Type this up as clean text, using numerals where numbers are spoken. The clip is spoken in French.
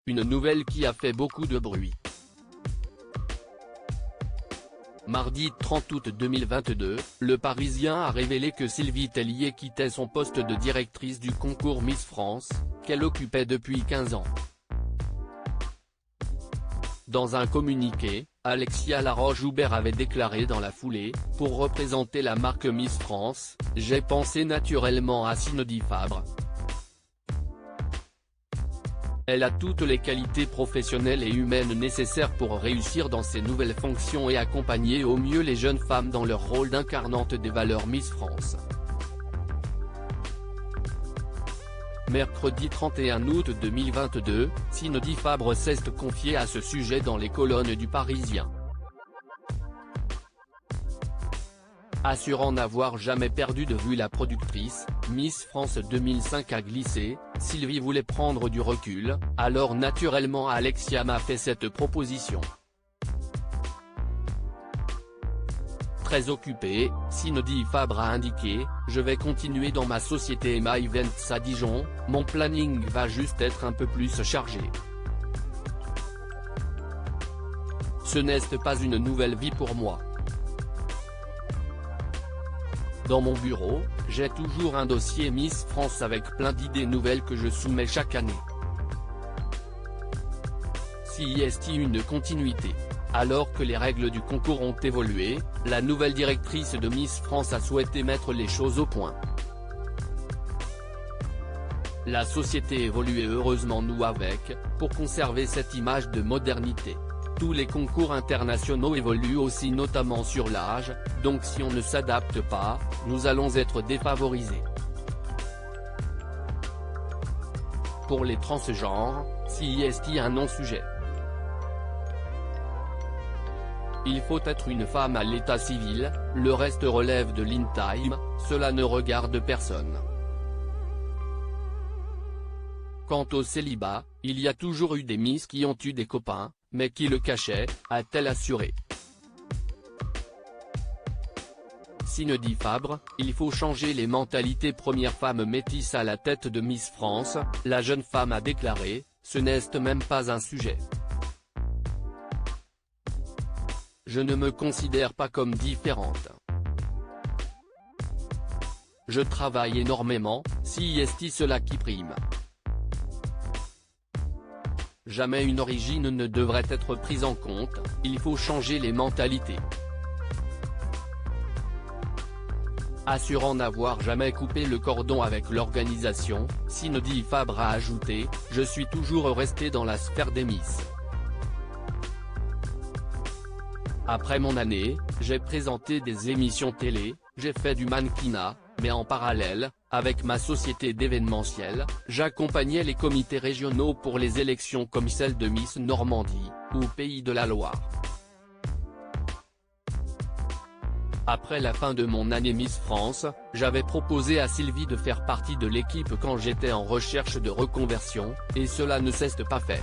une nouvelle qui a fait beaucoup de bruit. Mardi 30 août 2022, Le Parisien a révélé que Sylvie Tellier quittait son poste de directrice du concours Miss France, qu'elle occupait depuis 15 ans. Dans un communiqué, Alexia Laroche-Joubert avait déclaré dans la foulée, pour représenter la marque Miss France, j'ai pensé naturellement à Cindy Fabre. Elle a toutes les qualités professionnelles et humaines nécessaires pour réussir dans ses nouvelles fonctions et accompagner au mieux les jeunes femmes dans leur rôle d'incarnante des valeurs Miss France. Mercredi 31 août 2022, Cindy Fabre s'est confiée à ce sujet dans les colonnes du Parisien. Assurant n'avoir jamais perdu de vue la productrice, Miss France 2005 a glissé, Sylvie voulait prendre du recul, alors naturellement Alexia m'a fait cette proposition. Très occupée, Cindy Fabre a indiqué, je vais continuer dans ma société Emma Events à Dijon, mon planning va juste être un peu plus chargé. Ce n'est pas une nouvelle vie pour moi. Dans mon bureau, j'ai toujours un dossier Miss France avec plein d'idées nouvelles que je soumets chaque année. Si est une continuité. Alors que les règles du concours ont évolué, la nouvelle directrice de Miss France a souhaité mettre les choses au point. La société évolue et heureusement nous avec, pour conserver cette image de modernité. Tous les concours internationaux évoluent aussi notamment sur l'âge, donc si on ne s'adapte pas, nous allons être défavorisés. Pour les transgenres, si est un non-sujet. Il faut être une femme à l'état civil, le reste relève de l'intime, cela ne regarde personne. Quant au célibat, il y a toujours eu des Miss qui ont eu des copains, mais qui le cachaient, a-t-elle assuré. Cindy Fabre, il faut changer les mentalités. Première femme métisse à la tête de Miss France, la jeune femme a déclaré, ce n'est même pas un sujet. Je ne me considère pas comme différente. Je travaille énormément, si est cela qui prime. Jamais une origine ne devrait être prise en compte, il faut changer les mentalités. Assurant n'avoir jamais coupé le cordon avec l'organisation, Cindy Fabre a ajouté, je suis toujours resté dans la sphère des Miss. Après mon année, j'ai présenté des émissions télé, j'ai fait du mannequinat, mais en parallèle, avec ma société d'événementiel, j'accompagnais les comités régionaux pour les élections comme celle de Miss Normandie, ou Pays de la Loire. Après la fin de mon année Miss France, j'avais proposé à Sylvie de faire partie de l'équipe quand j'étais en recherche de reconversion, et cela ne s'est pas fait.